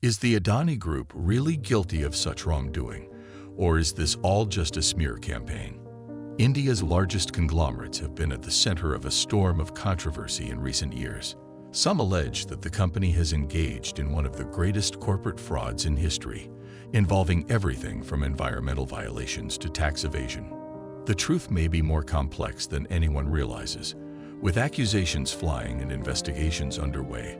Is the Adani Group really guilty of such wrongdoing, or is this all just a smear campaign? India's largest conglomerates have been at the center of a storm of controversy in recent years. Some allege that the company has engaged in one of the greatest corporate frauds in history, involving everything from environmental violations to tax evasion. The truth may be more complex than anyone realizes. With accusations flying and investigations underway,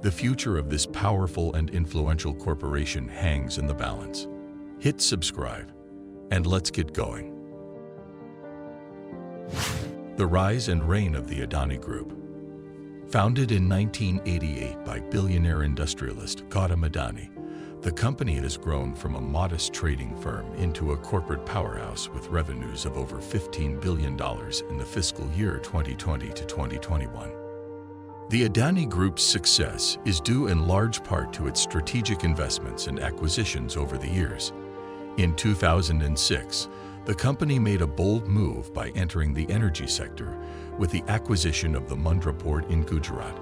the future of this powerful and influential corporation hangs in the balance. Hit subscribe, and let's get going. The rise and reign of the Adani Group. Founded in 1988 by billionaire industrialist Gautam Adani, the company has grown from a modest trading firm into a corporate powerhouse with revenues of over $15 billion in the fiscal year 2020 to 2021. The Adani Group's success is due in large part to its strategic investments and acquisitions over the years. In 2006, the company made a bold move by entering the energy sector with the acquisition of the Mundra port in Gujarat.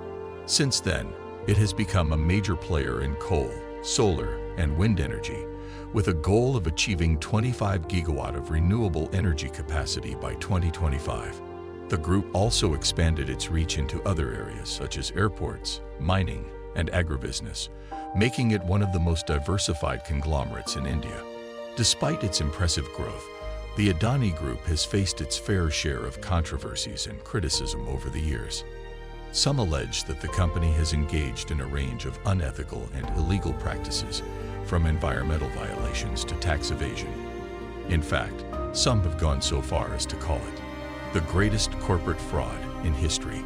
Since then, it has become a major player in coal, solar, and wind energy, with a goal of achieving 25 gigawatt of renewable energy capacity by 2025. The group also expanded its reach into other areas such as airports, mining, and agribusiness, making it one of the most diversified conglomerates in India. Despite its impressive growth, the Adani Group has faced its fair share of controversies and criticism over the years. Some allege that the company has engaged in a range of unethical and illegal practices, from environmental violations to tax evasion. In fact, some have gone so far as to call it the greatest corporate fraud in history.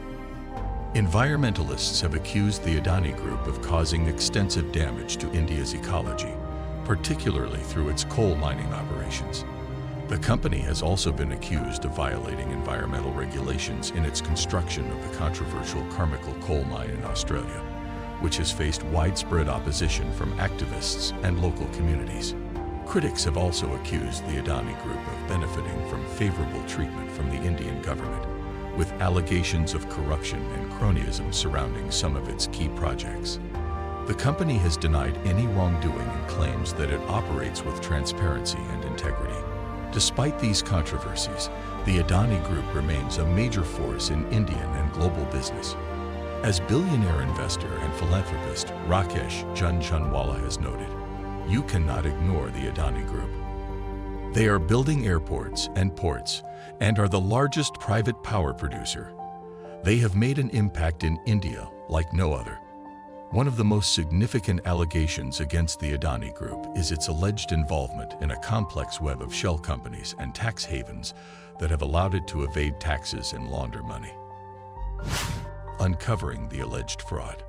Environmentalists have accused the Adani Group of causing extensive damage to India's ecology, particularly through its coal mining operations. The company has also been accused of violating environmental regulations in its construction of the controversial Carmichael coal mine in Australia, which has faced widespread opposition from activists and local communities. Critics have also accused the Adani Group of benefiting from favorable treatment from the Indian government, with allegations of corruption and cronyism surrounding some of its key projects. The company has denied any wrongdoing and claims that it operates with transparency and integrity. Despite these controversies, the Adani Group remains a major force in Indian and global business. As billionaire investor and philanthropist Rakesh Jhunjhunwala has noted, you cannot ignore the Adani Group. They are building airports and ports and are the largest private power producer. They have made an impact in India like no other. One of the most significant allegations against the Adani Group is its alleged involvement in a complex web of shell companies and tax havens that have allowed it to evade taxes and launder money. Uncovering the alleged fraud.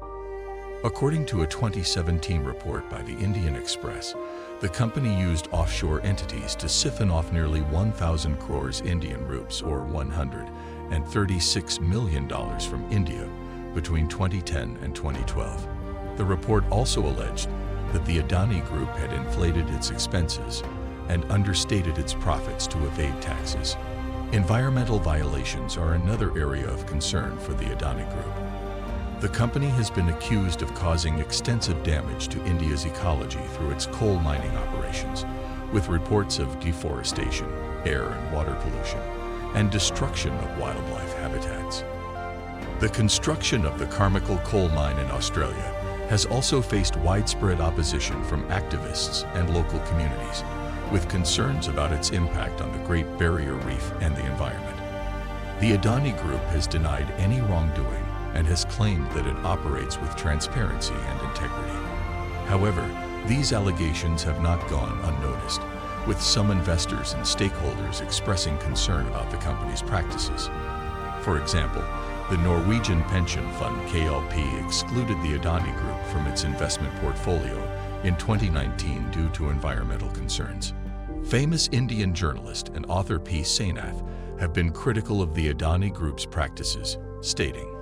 According to a 2017 report by the Indian Express, the company used offshore entities to siphon off nearly 1,000 crores Indian rupees or $136 million from India between 2010 and 2012. The report also alleged that the Adani Group had inflated its expenses and understated its profits to evade taxes. Environmental violations are another area of concern for the Adani Group. The company has been accused of causing extensive damage to India's ecology through its coal mining operations, with reports of deforestation, air and water pollution, and destruction of wildlife habitats. The construction of the Carmichael coal mine in Australia has also faced widespread opposition from activists and local communities, with concerns about its impact on the Great Barrier Reef and the environment. The Adani Group has denied any wrongdoing and has claimed that it operates with transparency and integrity. However, these allegations have not gone unnoticed, with some investors and stakeholders expressing concern about the company's practices. For example, the Norwegian pension fund KLP excluded the Adani Group from its investment portfolio in 2019 due to environmental concerns. Famous Indian journalist and author P. Sainath have been critical of the Adani Group's practices, stating,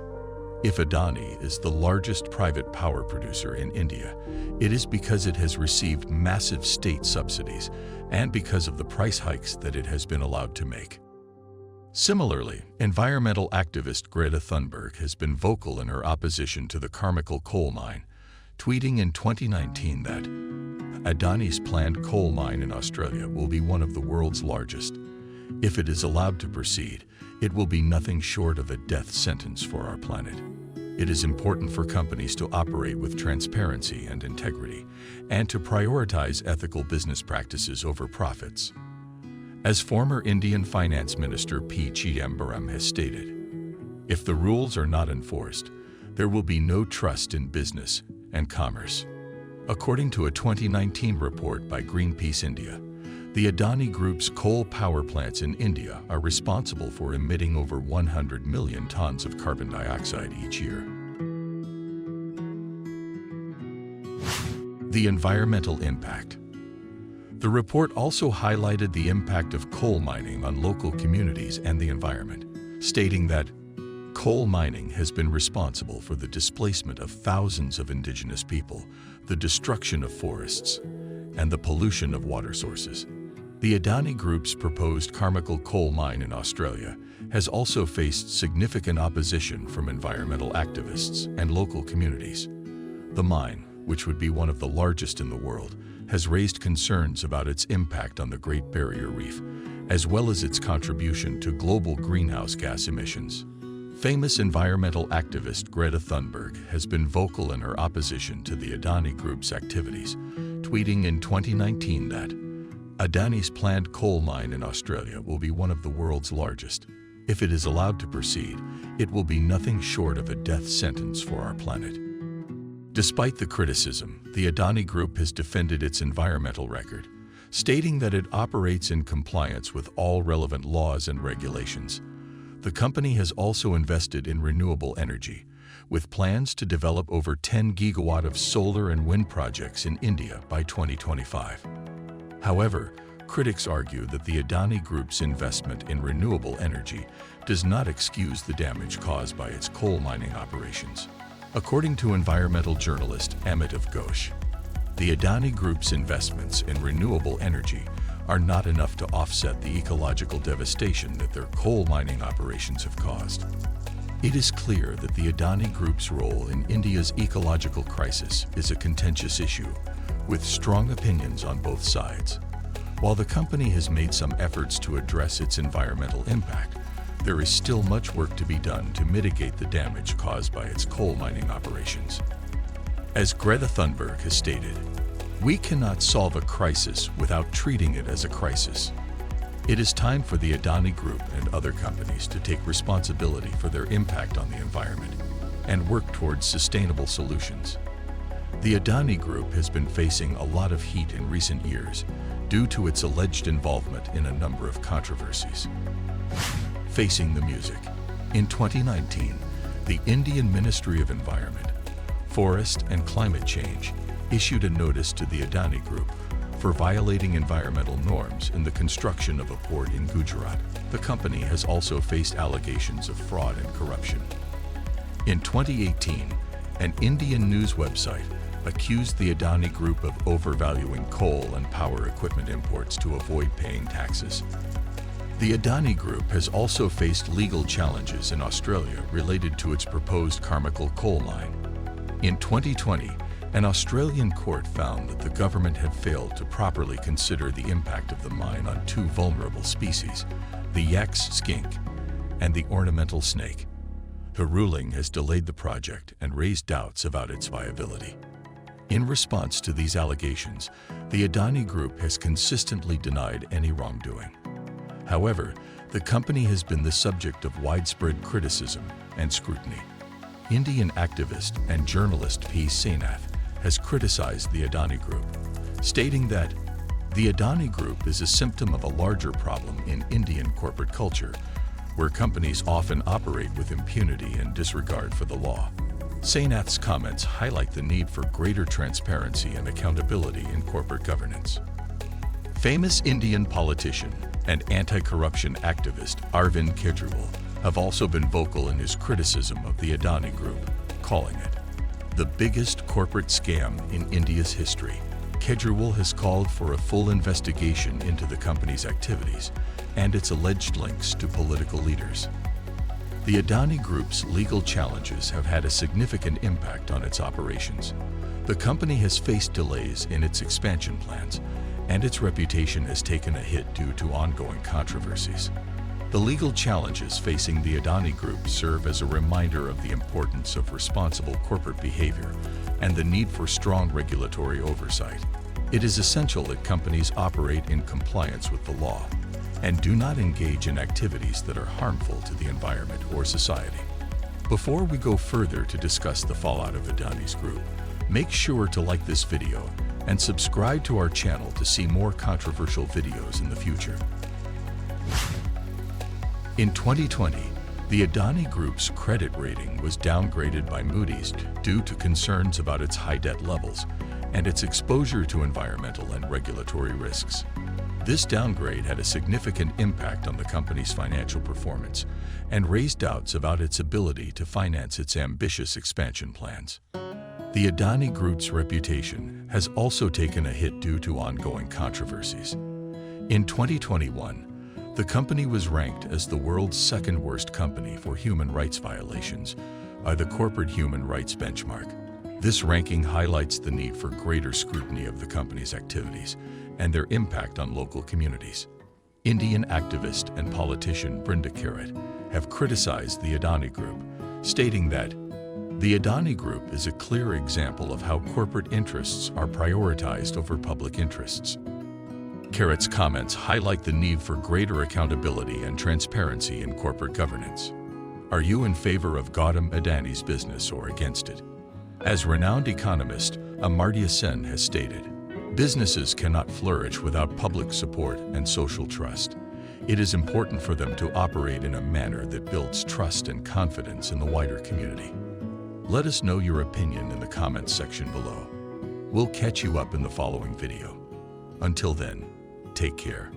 "If Adani is the largest private power producer in India, it is because it has received massive state subsidies and because of the price hikes that it has been allowed to make." Similarly, environmental activist Greta Thunberg has been vocal in her opposition to the Carmichael coal mine, tweeting in 2019 that Adani's planned coal mine in Australia will be one of the world's largest. If it is allowed to proceed, it will be nothing short of a death sentence for our planet. It is important for companies to operate with transparency and integrity, and to prioritize ethical business practices over profits. As former Indian Finance Minister P. Chidambaram has stated, if the rules are not enforced, there will be no trust in business and commerce. According to a 2019 report by Greenpeace India, the Adani Group's coal power plants in India are responsible for emitting over 100 million tons of carbon dioxide each year. The environmental impact. The report also highlighted the impact of coal mining on local communities and the environment, stating that coal mining has been responsible for the displacement of thousands of indigenous people, the destruction of forests, and the pollution of water sources. The Adani Group's proposed Carmichael coal mine in Australia has also faced significant opposition from environmental activists and local communities. The mine, which would be one of the largest in the world, has raised concerns about its impact on the Great Barrier Reef, as well as its contribution to global greenhouse gas emissions. Famous environmental activist Greta Thunberg has been vocal in her opposition to the Adani Group's activities, tweeting in 2019 that Adani's planned coal mine in Australia will be one of the world's largest. If it is allowed to proceed, it will be nothing short of a death sentence for our planet. Despite the criticism, the Adani Group has defended its environmental record, stating that it operates in compliance with all relevant laws and regulations. The company has also invested in renewable energy, with plans to develop over 10 gigawatt of solar and wind projects in India by 2025. However, critics argue that the Adani Group's investment in renewable energy does not excuse the damage caused by its coal mining operations. According to environmental journalist Amitav Ghosh, the Adani Group's investments in renewable energy are not enough to offset the ecological devastation that their coal mining operations have caused. It is clear that the Adani Group's role in India's ecological crisis is a contentious issue, with strong opinions on both sides. While the company has made some efforts to address its environmental impact, there is still much work to be done to mitigate the damage caused by its coal mining operations. As Greta Thunberg has stated, we cannot solve a crisis without treating it as a crisis. It is time for the Adani Group and other companies to take responsibility for their impact on the environment and work towards sustainable solutions. The Adani Group has been facing a lot of heat in recent years due to its alleged involvement in a number of controversies. Facing the music. In 2019, the Indian Ministry of Environment, Forest and Climate Change issued a notice to the Adani Group for violating environmental norms in the construction of a port in Gujarat. The company has also faced allegations of fraud and corruption. In 2018, an Indian news website accused the Adani Group of overvaluing coal and power equipment imports to avoid paying taxes. The Adani Group has also faced legal challenges in Australia related to its proposed Carmichael coal mine. In 2020, an Australian court found that the government had failed to properly consider the impact of the mine on two vulnerable species, the Yaks skink and the ornamental snake. The ruling has delayed the project and raised doubts about its viability. In response to these allegations, the Adani Group has consistently denied any wrongdoing. However, the company has been the subject of widespread criticism and scrutiny. Indian activist and journalist P. Sainath has criticized the Adani Group, stating that the Adani Group is a symptom of a larger problem in Indian corporate culture, where companies often operate with impunity and disregard for the law. Sainath's comments highlight the need for greater transparency and accountability in corporate governance. Famous Indian politician and anti-corruption activist Arvind Kejriwal have also been vocal in his criticism of the Adani Group, calling it the biggest corporate scam in India's history. Kejriwal has called for a full investigation into the company's activities and its alleged links to political leaders. The Adani Group's legal challenges have had a significant impact on its operations. The company has faced delays in its expansion plans, and its reputation has taken a hit due to ongoing controversies. The legal challenges facing the Adani Group serve as a reminder of the importance of responsible corporate behavior and the need for strong regulatory oversight. It is essential that companies operate in compliance with the law and do not engage in activities that are harmful to the environment or society. Before we go further to discuss the fallout of Adani's Group, make sure to like this video and subscribe to our channel to see more controversial videos in the future. In 2020, the Adani Group's credit rating was downgraded by Moody's due to concerns about its high debt levels and its exposure to environmental and regulatory risks. This downgrade had a significant impact on the company's financial performance and raised doubts about its ability to finance its ambitious expansion plans. The Adani Group's reputation has also taken a hit due to ongoing controversies. In 2021, the company was ranked as the world's second worst company for human rights violations by the Corporate Human Rights Benchmark. This ranking highlights the need for greater scrutiny of the company's activities and their impact on local communities. Indian activist and politician Brinda Karat have criticized the Adani Group, stating that the Adani Group is a clear example of how corporate interests are prioritized over public interests. Karat's comments highlight the need for greater accountability and transparency in corporate governance. Are you in favor of Gautam Adani's business or against it? As renowned economist Amartya Sen has stated, businesses cannot flourish without public support and social trust. It is important for them to operate in a manner that builds trust and confidence in the wider community. Let us know your opinion in the comments section below. We'll catch you up in the following video. Until then, take care.